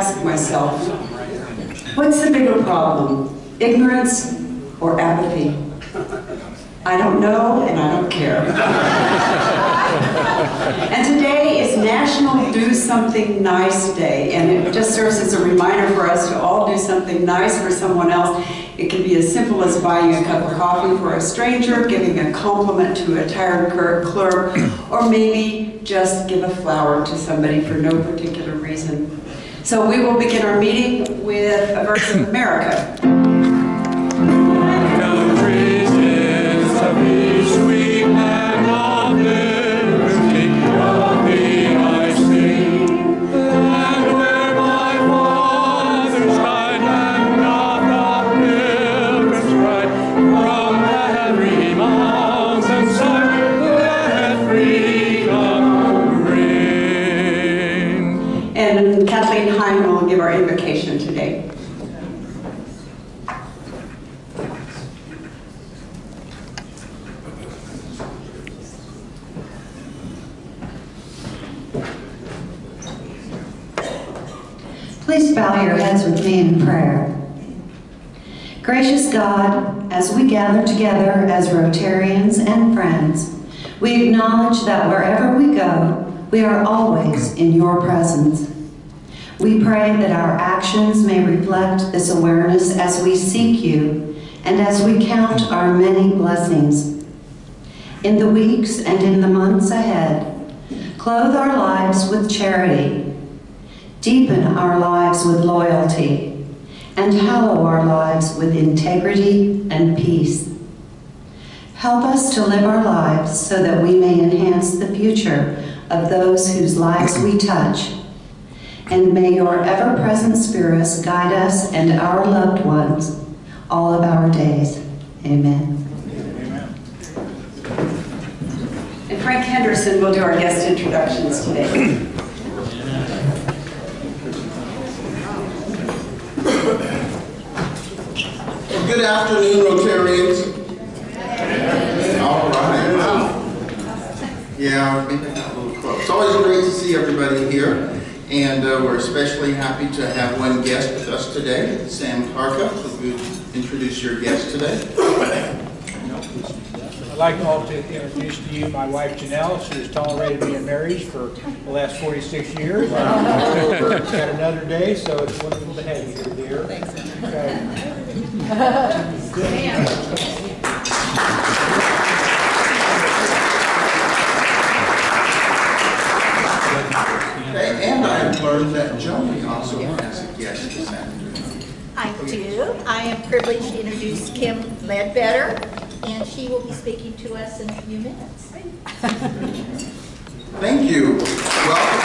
ask myself, what's the bigger problem, ignorance or apathy? I don't know, and I don't care. And today is National Do Something Nice Day, and it just serves as a reminder for us to all do something nice for someone else. It can be as simple as buying a cup of coffee for a stranger, giving a compliment to a tired clerk, or maybe just give a flower to somebody for no particular reason. So we will begin our meeting with a verse of America. Sweet land of liberty, of thee I sing. Land where my fathers died, and of the pilgrim's pride. From every mountainside, let freedom ring. And Kathleen Heim will give our invocation today. Please bow your heads with me in prayer. Gracious God, as we gather together as Rotarians and friends, we acknowledge that wherever we go, we are always in your presence. We pray that our actions may reflect this awareness as we seek you and as we count our many blessings. In the weeks and in the months ahead, clothe our lives with charity, deepen our lives with loyalty, and hallow our lives with integrity and peace. Help us to live our lives so that we may enhance the future of those whose lives we touch. And may your ever-present spirits guide us and our loved ones all of our days. Amen. And Frank Henderson will do our guest introductions today. Good afternoon, Rotarians. All right. Wow. Yeah, we're getting that a little close. It's always great to see everybody here, and we're especially happy to have one guest with us today, Sam Carkhuff. Would you introduce your guest today? I'd like to introduce to you my wife, Janelle. She has tolerated me in marriage for the last 46 years. Wow. Got another day, so it's wonderful to have you here, dear. Thanks. Okay. And I've learned that Joni also has a guest this afternoon. I do. I am privileged to introduce Kim Ledbetter, and she will be speaking to us in a few minutes. Thank you. Welcome.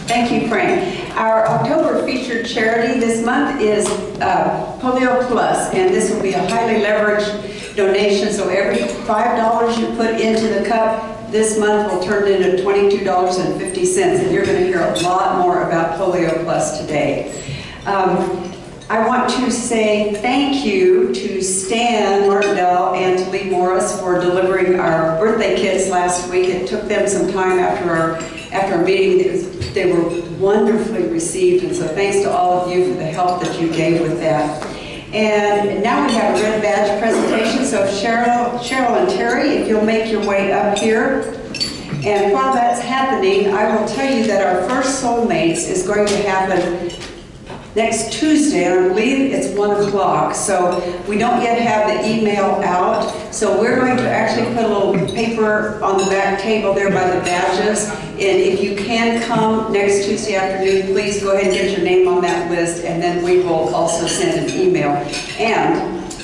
Thank you, Frank. Our October featured charity this month is Polio-Plus, and this will be a highly leveraged donation, so every $5 you put into the cup this month will turn into $22.50, and you're going to hear a lot more about Polio-Plus today. I want to say thank you to Stan Martindale and to Lee Morris for delivering our birthday kits last week. It took them some time after our meeting. They were wonderfully received, and so thanks to all of you for the help that you gave with that. And now we have a red badge presentation, so Cheryl and Terry, if you'll make your way up here. And while that's happening, I will tell you that our first Soulmates is going to happen next Tuesday, and I believe it's 1 o'clock, so we don't yet have the email out. So we're going to actually put a little paper on the back table there by the badges. And if you can come next Tuesday afternoon, please go ahead and get your name on that list, and then we will also send an email. And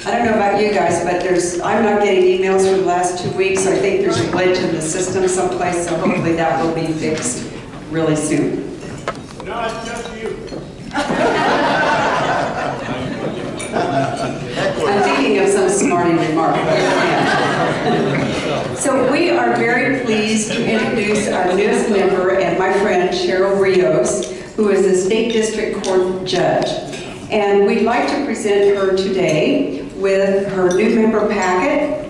I don't know about you guys, but I'm not getting emails for the last 2 weeks, so I think there's a glitch in the system someplace, so hopefully that will be fixed really soon. No, it's just you. I'm thinking of some smarty remark. So we are very pleased to introduce our newest member and my friend Cheryl Rios, who is a State District Court judge. And we'd like to present her today with her new member packet,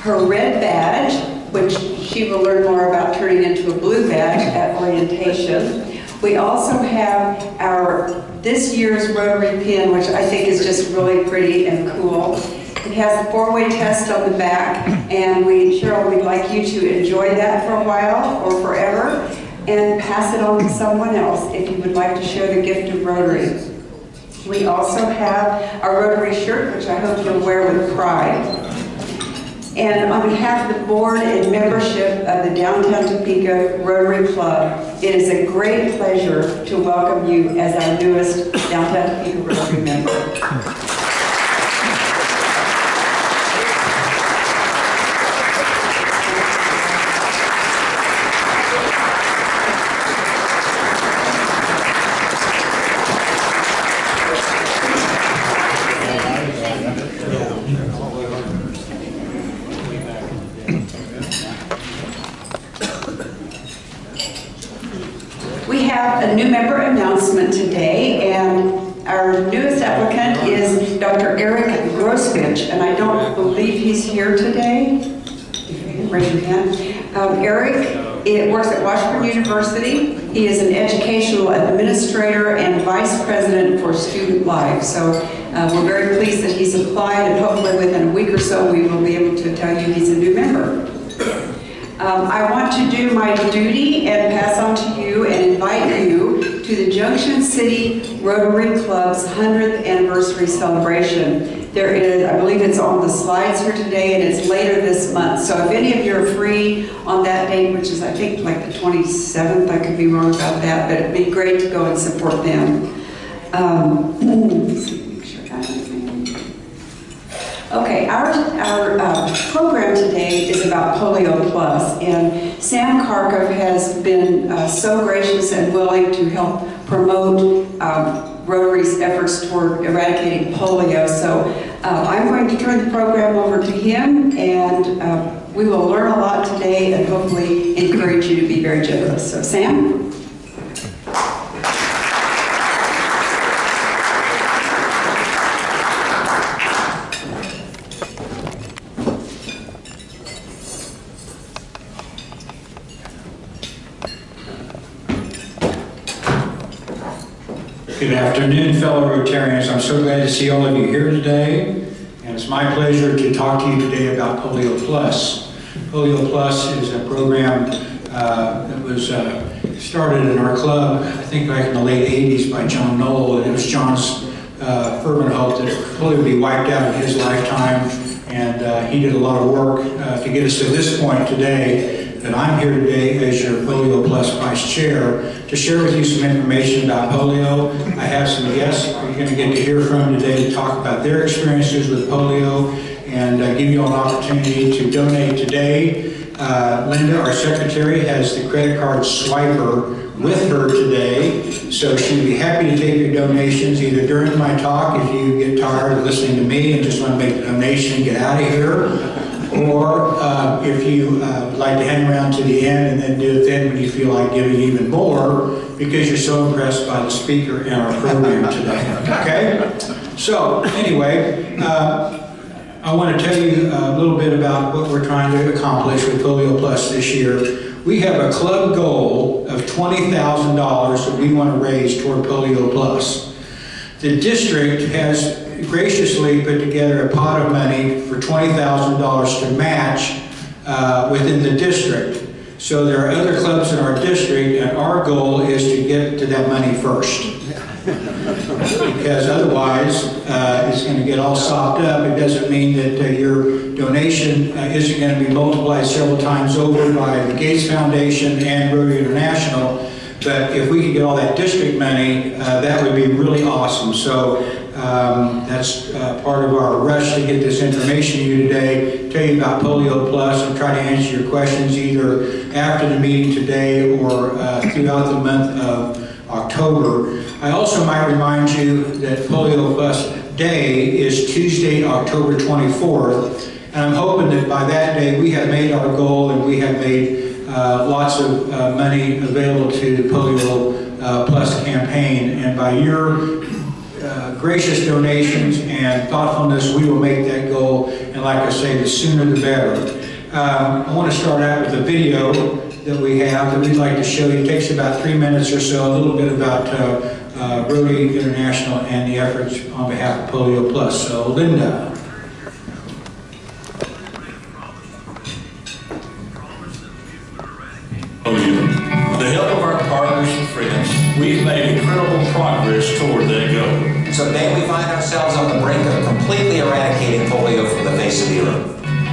her red badge, which she will learn more about turning into a blue badge at orientation. We also have this year's Rotary pin, which I think is just really pretty and cool. It has a 4-way test on the back, and Cheryl, we'd like you to enjoy that for a while or forever and pass it on to someone else if you would like to share the gift of Rotary. We also have our Rotary shirt, which I hope you'll wear with pride. And on behalf of the board and membership of the Downtown Topeka Rotary Club, it is a great pleasure to welcome you as our newest Downtown Topeka Rotary member. A new member announcement today, and our newest applicant is Dr. Eric Grosvich, and I don't believe he's here today. Raise your hand. Eric works at Washburn University. He is an educational administrator and vice president for Student Life. So we're very pleased that he's applied, and hopefully within a week or so we will be able to tell you he's a new member. I want to do my duty and pass on to you and invite you to the Junction City Rotary Club's 100th anniversary celebration. There is, I believe it's on the slides here today, and it's later this month. So if any of you are free on that date, which is I think like the 27th, I could be wrong about that, but it'd be great to go and support them. Let's see, make sure I got everything. Okay, our program today is about Polio-Plus, and Sam Carkhuff has been so gracious and willing to help promote Rotary's efforts toward eradicating polio. So I'm going to turn the program over to him, and we will learn a lot today and hopefully encourage you to be very generous. So Sam? Good afternoon, fellow Rotarians. I'm so glad to see all of you here today, and it's my pleasure to talk to you today about Polio-Plus. Polio-Plus is a program that was started in our club, I think back in the late 80s by John Knoll, and it was John's fervent hope that polio would be wiped out in his lifetime, and he did a lot of work to get us to this point today. And I'm here today as your Polio-Plus Vice Chair to share with you some information about polio. I have some guests you're going to get to hear from today to talk about their experiences with polio and give you an opportunity to donate today. Linda, our secretary, has the credit card swiper with her today, so she'd be happy to take your donations either during my talk if you get tired of listening to me and just want to make a donation and get out of here, or if you would like to hang around to the end and then do it then when you feel like giving even more because you're so impressed by the speaker in our program today. Okay? So, anyway, I want to tell you a little bit about what we're trying to accomplish with Polio-Plus this year. We have a club goal of $20,000 that we want to raise toward Polio-Plus. The district has graciously put together a pot of money for $20,000 to match within the district. So there are other clubs in our district, and our goal is to get to that money first. Because otherwise, it's going to get all sopped up. It doesn't mean that your donation isn't going to be multiplied several times over by the Gates Foundation and Rotary International. But if we could get all that district money, that would be really awesome. So that's part of our rush to get this information to you today, tell you about Polio-Plus, and try to answer your questions either after the meeting today or throughout the month of October. I also might remind you that Polio-Plus Day is Tuesday, October 24th, and I'm hoping that by that day we have made our goal and we have made lots of money available to the Polio-Plus campaign, and by your gracious donations and thoughtfulness, we will make that goal, and like I say, the sooner the better. I want to start out with a video that we have that we'd like to show you. It takes about 3 minutes or so, a little bit about Rotary International and the efforts on behalf of Polio-Plus. So, Linda. With the help of our partners and friends, we've made incredible progress toward that goal. So today we find ourselves on the brink of completely eradicating polio from the face of the earth.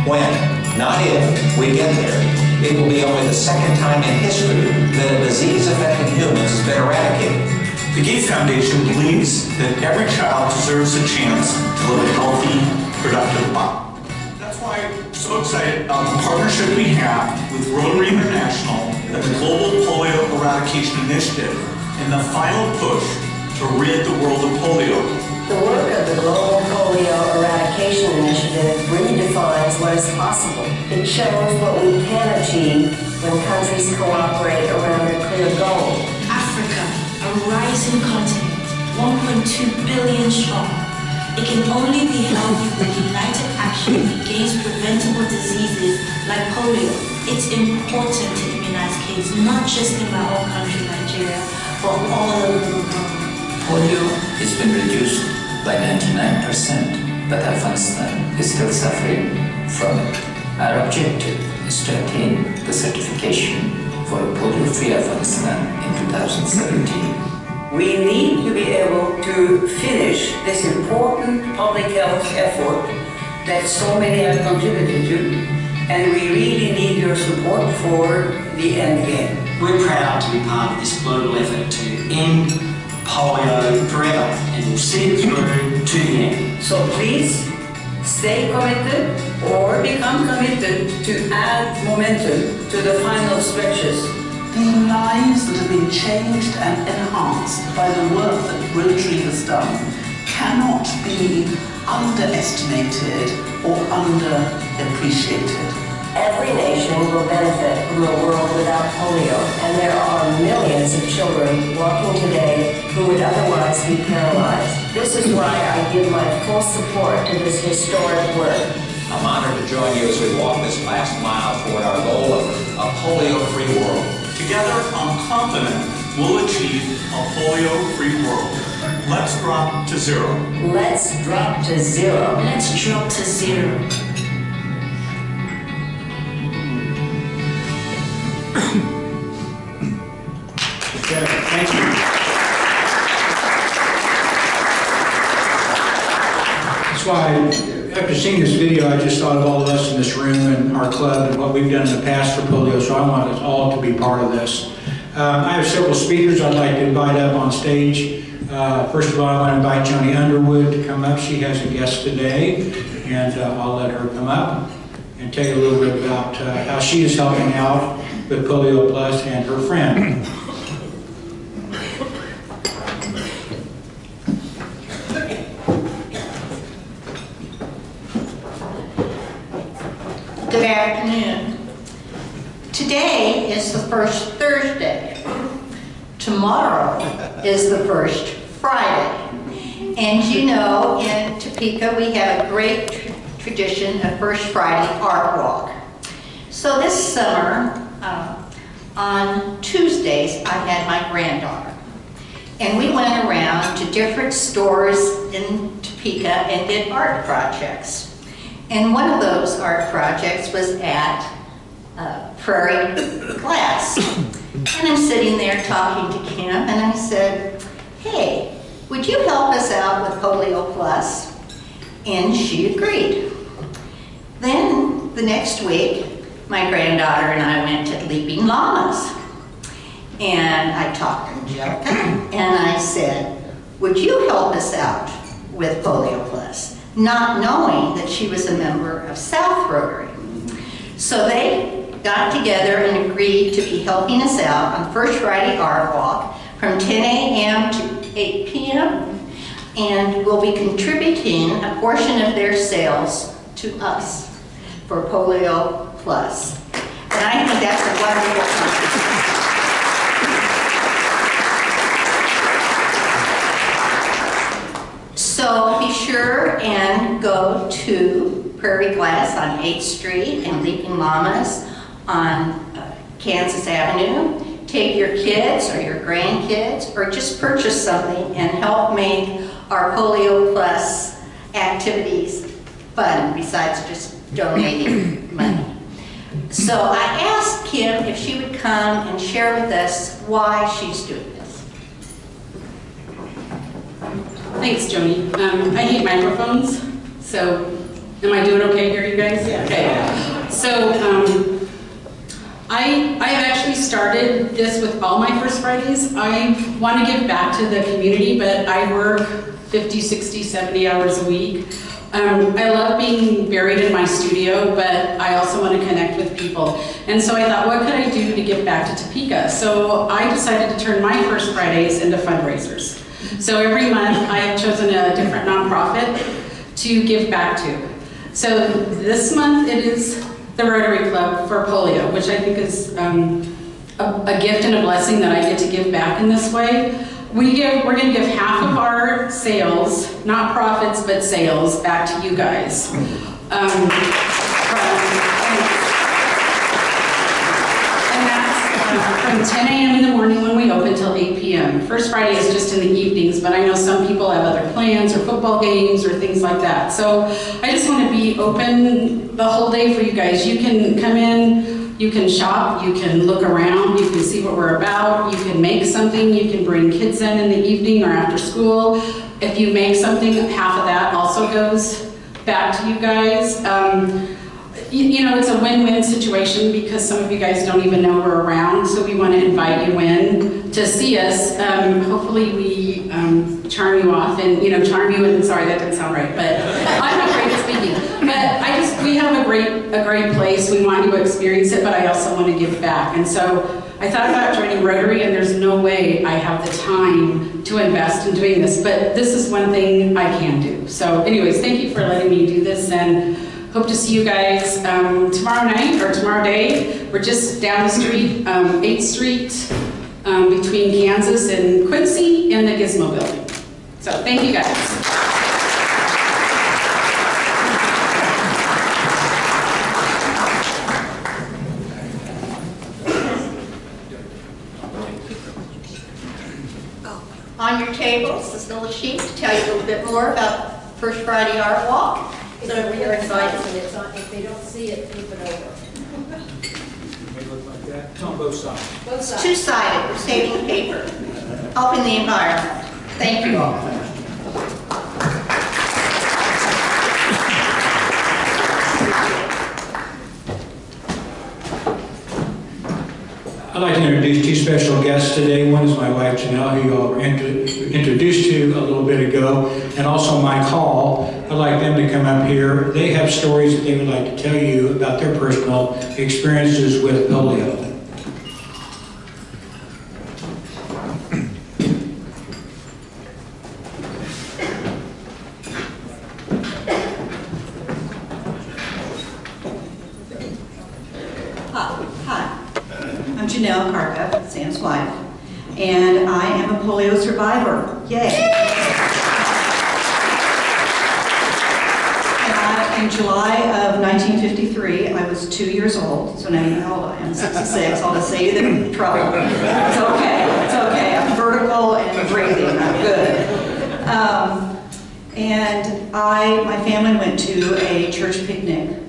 When, not if, we get there, it will be only the second time in history that a disease affecting humans has been eradicated. The Gates Foundation believes that every child deserves a chance to live a healthy, productive life. That's why we're so excited about the partnership we have with Rotary International and the Global Polio Eradication Initiative in the final push to rid the world of polio. The work of the Global Polio Eradication Initiative redefines what is possible. It shows what we can achieve when countries cooperate around a clear goal. Africa, a rising continent, 1.2 billion strong. It can only be healthy with united action against preventable diseases like polio. It's important to immunize kids, not just in my own country, Nigeria, but all over the world. Polio has been reduced by 99%, but Afghanistan is still suffering from it. Our objective is to attain the certification for a polio-free Afghanistan in 2017. We need to be able to finish this important public health effort that so many have contributed to, and we really need your support for the end game. We're proud to be part of this global effort to end polio forever, and we'll see it through to the end. So please stay committed or become committed to add momentum to the final stretches. The lives that have been changed and enhanced by the work that Rotary has done cannot be underestimated or underappreciated. Every nation will benefit from a world without polio, and there are millions of children walking today who would otherwise be paralyzed. This is why I give my full support to this historic work. I'm honored to join you as we walk this last mile toward our goal of a polio-free world. Together, I'm confident we'll achieve a polio-free world. Let's drop to zero. Let's drop to zero. Let's drop to zero. Okay, thank you. That's why, after seeing this video, I just thought of all of us in this room and our club and what we've done in the past for polio, so I want us all to be part of this. I have several speakers I'd like to invite up on stage. First of all, I want to invite Joni Underwood to come up. She has a guest today, and I'll let her come up and tell you a little bit about how she is helping out with Polio-Plus and her friend. Good afternoon. Today is the first Thursday. Tomorrow is the first Friday. And you know, in Topeka we have a great tradition of First Friday Art Walk. So this summer, on Tuesdays, I had my granddaughter. And we went around to different stores in Topeka and did art projects. And one of those art projects was at Prairie Glass. And I'm sitting there talking to Kim, and I said, hey, would you help us out with Polio-Plus? And she agreed. Then, the next week, my granddaughter and I went to Leaping Llamas. And I talked to Angelica, and I said, would you help us out with Polio-Plus? Not knowing that she was a member of South Rotary. So they got together and agreed to be helping us out on First Friday Art Walk from 10 a.m. to 8 p.m. and will be contributing a portion of their sales to us for Polio-Plus. And I think that's a wonderful thing. So be sure and go to Prairie Glass on 8th Street and Leaping Mamas on Kansas Avenue. Take your kids or your grandkids or just purchase something and help make our Polio-Plus activities fun besides just donating money. So I asked Kim if she would come and share with us why she's doing this. Thanks, Joni. I hate microphones, so am I doing okay here, you guys? Yeah. Okay. So I've actually started this with all my First Fridays. I want to give back to the community, but I work 50, 60, 70 hours a week. I love being buried in my studio, but I also want to connect with people. And so I thought, what could I do to give back to Topeka? So I decided to turn my First Fridays into fundraisers. So every month I have chosen a different nonprofit to give back to. So this month it is the Rotary Club for polio, which I think is a gift and a blessing that I get to give back in this way. We're going to give half of our sales, not profits, but sales, back to you guys. And that's from 10 a.m. in the morning when we open till 8 p.m. First Friday is just in the evenings, but I know some people have other plans or football games or things like that. So I just want to be open the whole day for you guys. You can come in. You can shop, you can look around, you can see what we're about, you can make something, you can bring kids in the evening or after school. If you make something, half of that also goes back to you guys. You know, it's a win-win situation because some of you guys don't even know we're around, so we want to invite you in to see us. Hopefully we charm you off and, charm you in, sorry, that didn't sound right, but I'm not great at speaking. But we have a great place. We want you to experience it, but I also want to give back. And so I thought about joining Rotary, and there's no way I have the time to invest in doing this, but this is one thing I can do. So anyways, thank you for letting me do this, and hope to see you guys tomorrow night or tomorrow day. We're just down the street, 8th Street, between Kansas and Quincy in the Gizmo building. So thank you guys. On your tables, this little sheet to tell you a little bit more about First Friday Art Walk. So you're invited. If they don't see it, flip it over. It may look like that. It's on both sides. Both sides. Two-sided, we're saving paper, helping the environment. Thank you all. I'd like to introduce two special guests today. One is my wife, Janelle, who you all were introduced to a little bit ago, and also my call. I'd like them to come up here. They have stories that they would like to tell you about their personal experiences with polio. I'm Janelle Carkhuff, Sam's wife, and I am a polio survivor. Yay! In July of 1953, I was 2 years old, so now you know how old I am, 66. I'll just say you're in trouble. It's okay, it's okay. I'm vertical and breathing, I'm good. And my family went to a church picnic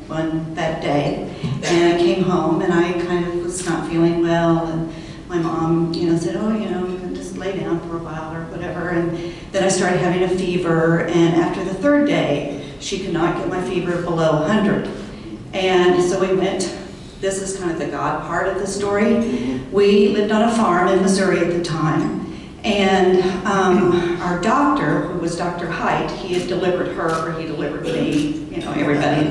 that day, and I came home and I kind of was not feeling well, and my mom, said, oh, you can just lay down for a while or whatever, and then I started having a fever, and after the third day, she could not get my fever below 100. And so we went, this is kind of the God part of the story. We lived on a farm in Missouri at the time, and our doctor, who was Dr. Height, he had delivered her, or he delivered me, everybody,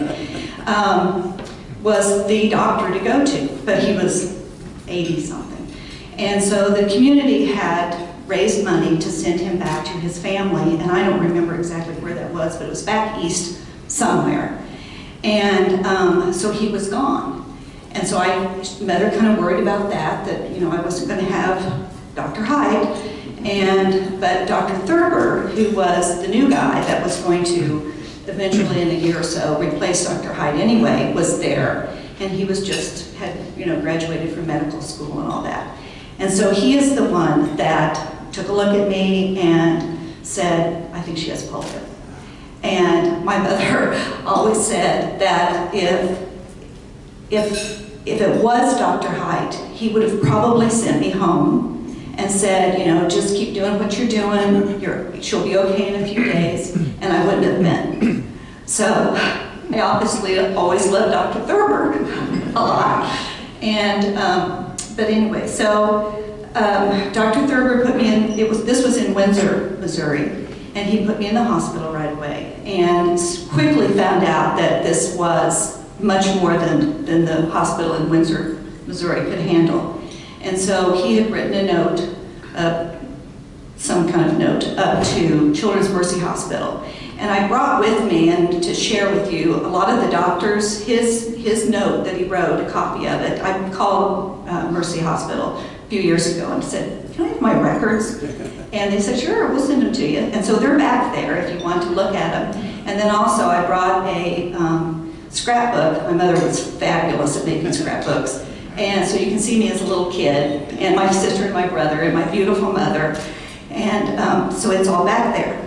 was the doctor to go to, but he was 80-something. And so the community had raised money to send him back to his family, and I don't remember exactly where that was, but it was back east somewhere. And so he was gone. And so Mother kind of worried about that I wasn't going to have Dr. Hyde, but Dr. Thurber, who was the new guy that was going to eventually in a year or so replaced Dr. Hyde anyway, was there. And he was just, had, graduated from medical school and all that. And so he is the one that took a look at me and said, I think she has polio. And my mother always said that if it was Dr. Hyde, he would have probably sent me home and said, just keep doing what you're doing, she'll be okay in a few days, and I wouldn't have been. So I obviously always loved Dr. Thurber a lot. And, but anyway, so Dr. Thurber put me in, this was in Windsor, Missouri, and he put me in the hospital right away, and quickly found out that this was much more than the hospital in Windsor, Missouri could handle. And so he had written a note, some kind of note, up to Children's Mercy Hospital. And I brought with me, and to share with you, a lot of the doctors, his note that he wrote, a copy of it. I called Mercy Hospital a few years ago and said, can I have my records? And they said, sure, we'll send them to you. And so they're back there if you want to look at them. And then also I brought a scrapbook. My mother was fabulous at making scrapbooks. And so you can see me as a little kid, and my sister and my brother, and my beautiful mother. And so it's all back there.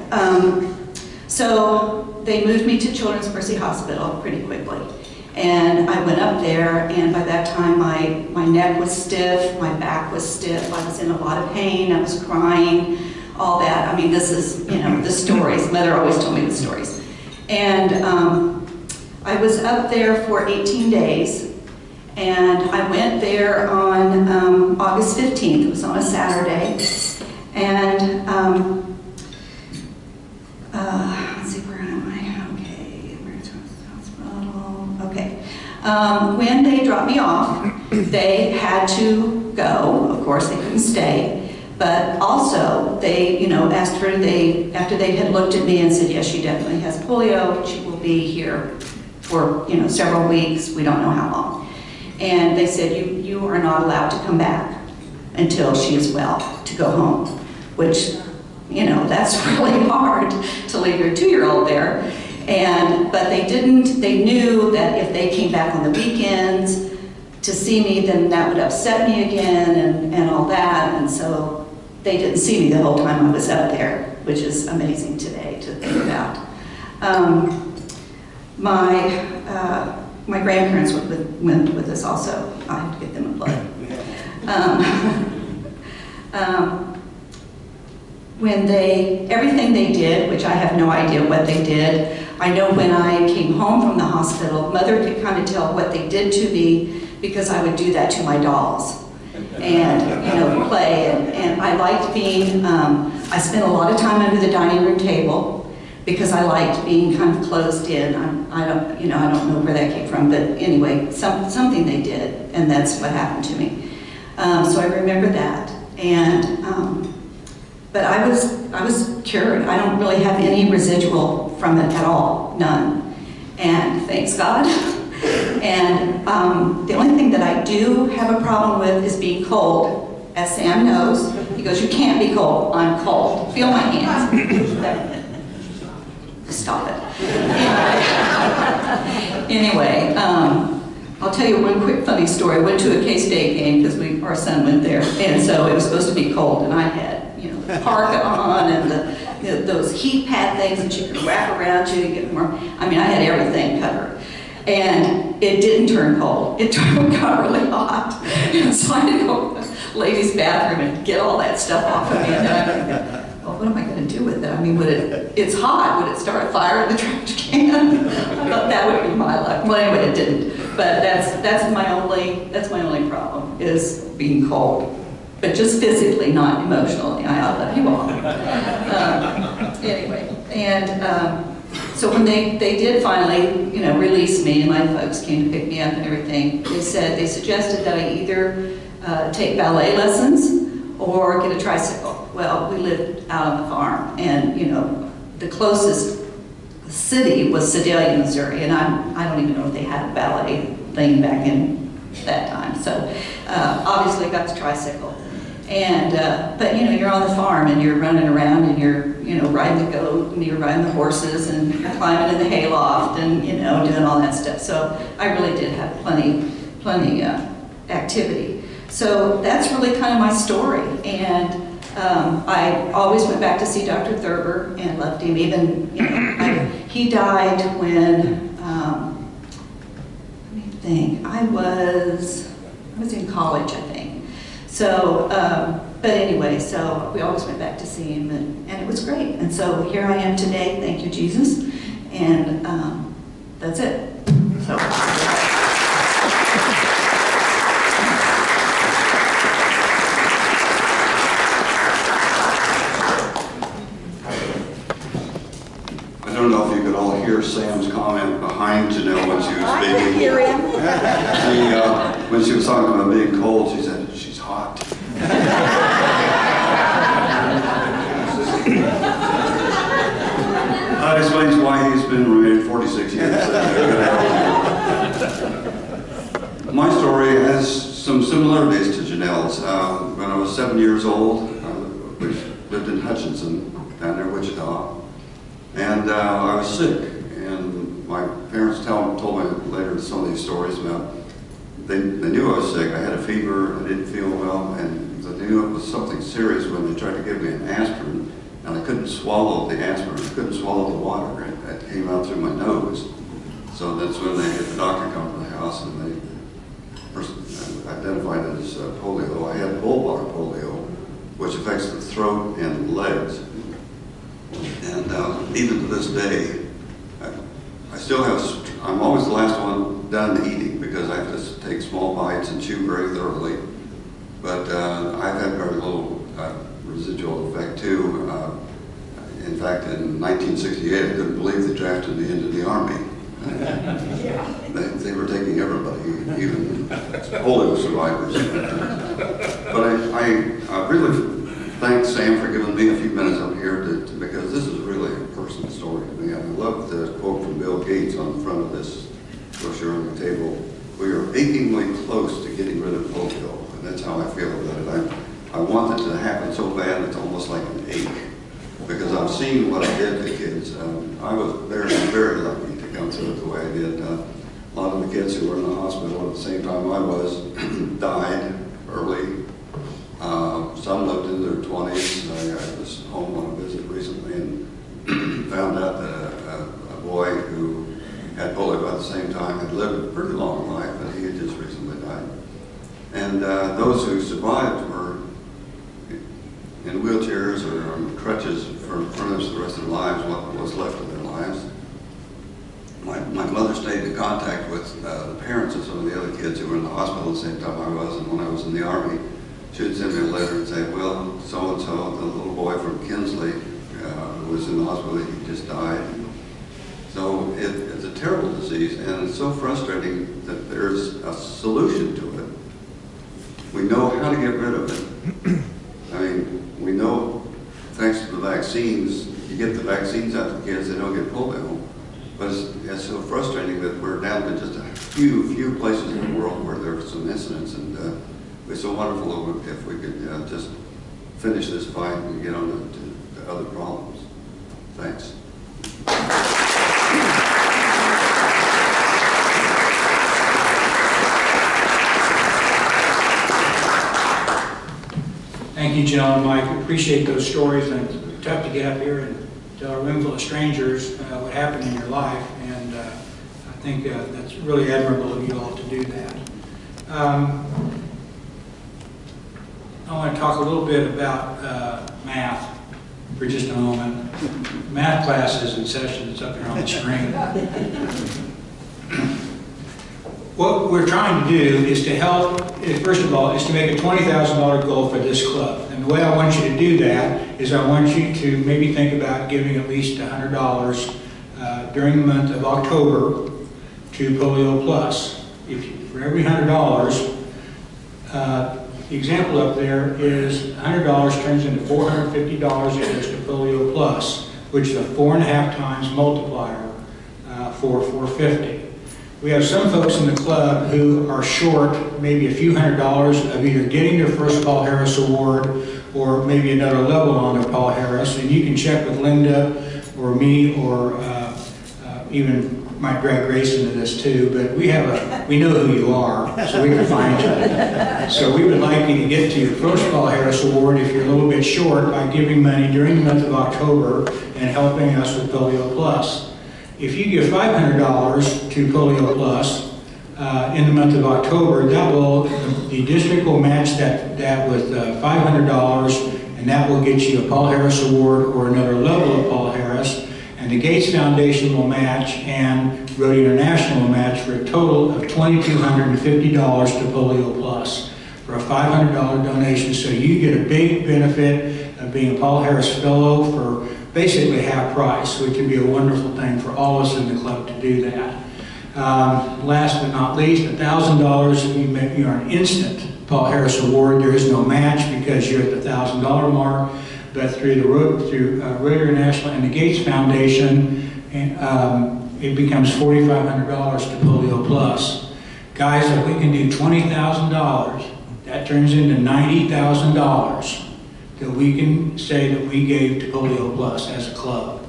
So they moved me to Children's Mercy Hospital pretty quickly. And I went up there, and by that time my neck was stiff, my back was stiff, I was in a lot of pain, I was crying, all that. I mean, this is, the stories. Mother always told me the stories. And I was up there for 18 days. And I went there on August 15th. It was on a Saturday. And let's see, where am I? Okay, where's the hospital? Okay. When they dropped me off, they had to go. Of course, they couldn't stay. But also, they, after they had looked at me and said, yes, she definitely has polio. She will be here for, several weeks. We don't know how long. And they said, you are not allowed to come back until she is well, to go home, which, that's really hard to leave your 2-year-old there. But they knew that if they came back on the weekends to see me, then that would upset me again and all that. And so they didn't see me the whole time I was up there, which is amazing today to think about. My grandparents went with us also. I had to get them a blood. Everything they did, which I have no idea what they did, I know when I came home from the hospital, Mother could kind of tell what they did to me because I would do that to my dolls and, play. And I liked being, I spent a lot of time under the dining room table, because I liked being kind of closed in. I don't know where that came from, but anyway, something they did, and that's what happened to me. So I remember that, but I was cured. I don't really have any residual from it at all, none, and thanks God. And the only thing that I do have a problem with is being cold, as Sam knows. He goes, you can't be cold. I'm cold. Feel my hands. Stop it. Anyway, I'll tell you one quick funny story. I went to a K-State game because our son went there, and so it was supposed to be cold, and I had, the parka on and those heat pad things that you could wrap around you to get warm. I mean, I had everything covered. And it didn't turn cold. It got really hot. And so I had to go to the ladies' bathroom and get all that stuff off of me. And then I thought, well, what am I going to do with it? I mean, it's hot. Would it start a fire in the trash can? I thought that would be my luck. Well, anyway, it didn't. But that's my only problem, is being cold. But just physically, not emotionally. I love you all. Anyway, and so when they did finally, release me, and my folks came to pick me up and everything, they suggested that I either take ballet lessons or get a tricycle. Well, we lived out on the farm, and the closest city was Sedalia, Missouri, and I don't even know if they had a ballet thing back in that time. So obviously got the tricycle, and but you're on the farm and you're running around and you're riding the goat, and you're riding the horses, and climbing in the hayloft, and doing all that stuff. So I really did have plenty activity. So that's really kind of my story. And I always went back to see Dr. Thurber and loved him. Even, he died when, let me think, I was in college, I think. So, but anyway, so we always went back to see him, and it was great. And so here I am today, thank you, Jesus. And that's it. So. I don't know if you could all hear Sam's comment behind Janelle when she was speaking. I can hear him. When she was talking about being cold, she said, she's hot. That explains why he's been married 46 years. My story has some similarities to Janelle's. When I was 7 years old, we lived in Hutchinson, down near Wichita. And I was sick, and my parents told me later some of these stories about, they knew I was sick. I had a fever, I didn't feel well, and they knew it was something serious when they tried to give me an aspirin, and I couldn't swallow the aspirin, I couldn't swallow the water. It came out through my nose. So that's when they had the doctor come to the house, and they identified it as polio. I had bullbar polio, which affects the throat and legs. And even to this day, I still have, I'm always the last one done eating because I have to take small bites and chew very thoroughly. But I've had very little residual effect too. In fact, in 1968, I couldn't believe they drafted me into the Army. They were taking everybody, even polio survivors. But I really thank Sam for giving me a few minutes up here because this is really a personal story to me. I love the quote from Bill Gates on the front of this brochure on the table. We are achingly close to getting rid of polio, and that's how I feel about it. I want it to happen so bad it's almost like an ache because I've seen what I did to kids. I was very, very lucky to come through it the way I did. A lot of the kids who were in the hospital at the same time I was died early. Some lived in their 20s. I was home on a visit recently and found out that a boy who had polio by the same time had lived a pretty long life, but he had just recently died. And those who survived were in wheelchairs or on crutches for pretty much the rest of their lives, what was left of their lives. My mother stayed in contact with the parents of some of the other kids who were in the hospital at the same time I was, and when I was in the Army, she would send me a letter and say, well, so-and-so, the little boy from Kinsley, who was in the hospital, he just died. So it's a terrible disease, and it's so frustrating that there's a solution to it. We know how to get rid of it. I mean, we know, thanks to the vaccines, you get the vaccines out to the kids, they don't get polio. But it's so frustrating that we're down to just a few places in the world where there's some incidents, and it'd be so wonderful if we could just finish this fight and get on to other problems. Thanks. Thank you, Jill and Mike. We appreciate those stories, and it's tough to get up here and tell a room full of strangers what happened in your life, and I think that's really admirable of you all to do that. I want to talk a little bit about math for just a moment. Math class is in session. It's up here on the screen. What we're trying to do is to help, first of all, is to make a $20,000 goal for this club. And the way I want you to do that is I want you to maybe think about giving at least $100 during the month of October to Polio-Plus. For every $100, the example up there is $100 turns into $450 that goes to Polio-Plus, which is a 4.5 times multiplier for $450. We have some folks in the club who are short maybe a few $100s of either getting their first Paul Harris Award or maybe another level on their Paul Harris. And you can check with Linda or me or even might drag Grace into this too, but we know who you are, so we can find you. So we would like you to get to your first Paul Harris Award if you're a little bit short by giving money during the month of October and helping us with Polio-Plus. If you give $500 to Polio-Plus in the month of October, the district will match that with $500, and that will get you a Paul Harris Award or another level of Paul Harris. And the Gates Foundation will match, and Rotary International will match for a total of $2,250 to Polio-Plus for a $500 donation. So you get a big benefit of being a Paul Harris Fellow for basically half price, which would be a wonderful thing for all of us in the club to do that. Last but not least, $1,000, you are an instant Paul Harris Award. There is no match because you're at the $1,000 mark. But through Rotary International and the Gates Foundation, it becomes $4,500 to Polio-Plus. Guys, if we can do $20,000, that turns into $90,000 that we can say that we gave to Polio-Plus as a club.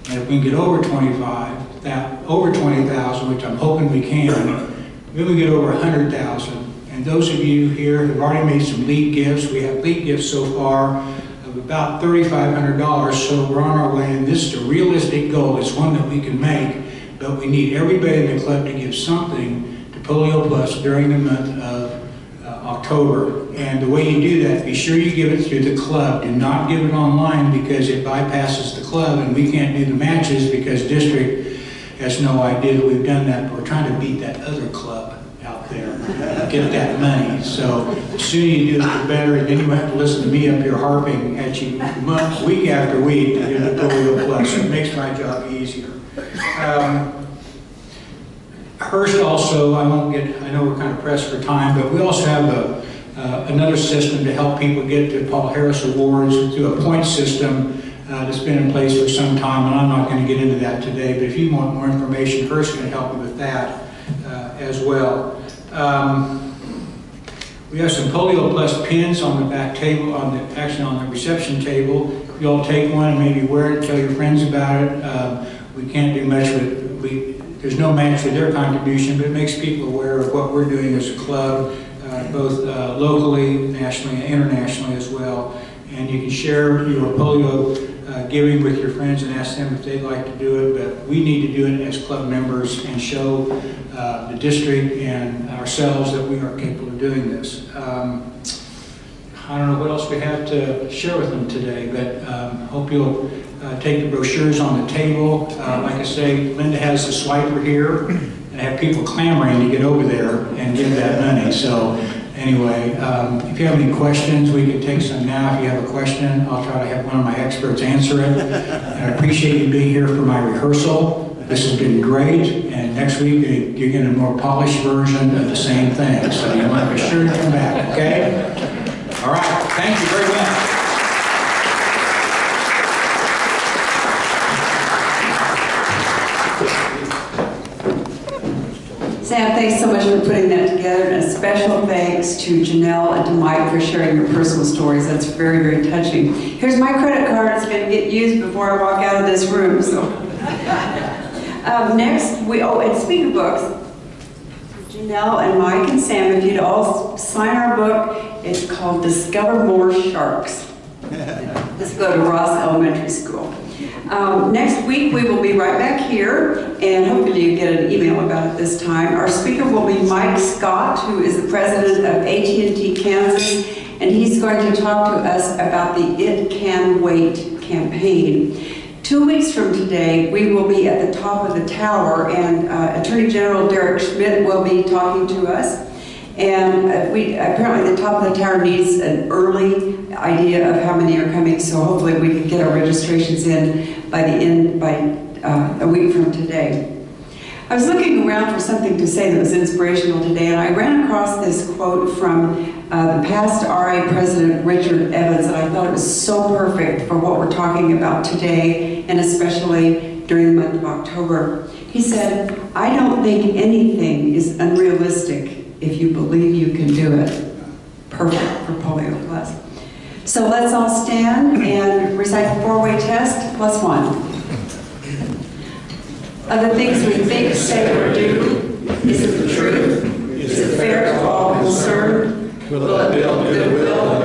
And if we can get over 20,000, which I'm hoping we can, then we get over 100,000. And those of you here who've already made some lead gifts, we have lead gifts so far of about $3,500, so we're on our way, and this is a realistic goal. It's one that we can make, but we need everybody in the club to give something to Polio-Plus during the month of October. And the way you do that, be sure you give it through the club. Do not give it online because it bypasses the club, and we can't do the matches because district has no idea that we've done that. But we're trying to beat that other club out there, get that money. So the sooner you do it, the better, and then you have to listen to me up here harping at you week after week to do the Polio-Plus. So it makes my job easier. Hearst also, I know we're kind of pressed for time, but we also have another system to help people get to Paul Harris Awards through a point system that's been in place for some time, and I'm not going to get into that today, but if you want more information, Hearst can help you with that as well. We have some Polio-Plus pins on the back table, actually on the reception table. If you all take one and maybe wear it, tell your friends about it. We can't do much with it. There's no match for their contribution, but it makes people aware of what we're doing as a club, both locally, nationally, and internationally as well. And you can share your polio giving with your friends and ask them if they'd like to do it, but we need to do it as club members and show the district and ourselves that we are capable of doing this. I don't know what else we have to share with them today, but hope you'll take the brochures on the table. Like I say, Linda has the swiper here, and I have people clamoring to get over there and give that money. So anyway, if you have any questions, we can take some now. If you have a question, I'll try to have one of my experts answer it. And I appreciate you being here for my rehearsal. This has been great, and next week you're getting a more polished version of the same thing. So you want to be sure to come back, okay? All right, thank you very much. Sam, thanks so much for putting that together, and a special thanks to Janelle and to Mike for sharing your personal stories. That's very, very touching. Here's my credit card. It's going to get used before I walk out of this room. So next, and speaking of books, Janelle and Mike and Sam, if you'd all sign our book, it's called Discover More Sharks. Let's go to Ross Elementary School. Next week, we will be right back here, and hopefully you get an email about it this time. Our speaker will be Mike Scott, who is the president of AT&T Kansas, and he's going to talk to us about the It Can Wait campaign. 2 weeks from today, we will be at the top of the tower, and Attorney General Derek Schmidt will be talking to us. And apparently the top of the tower needs an early idea of how many are coming, so hopefully we can get our registrations in by a week from today. I was looking around for something to say that was inspirational today, and I ran across this quote from the past RA President Richard Evans, and I thought it was so perfect for what we're talking about today, and especially during the month of October. He said, "I don't think anything is unrealistic if you believe you can do it." Perfect for Polio-Plus. So let's all stand and recite the four-way test plus one. Of the things we think, say, or do, is it the truth? Is it fair to all concerned? Will it build goodwill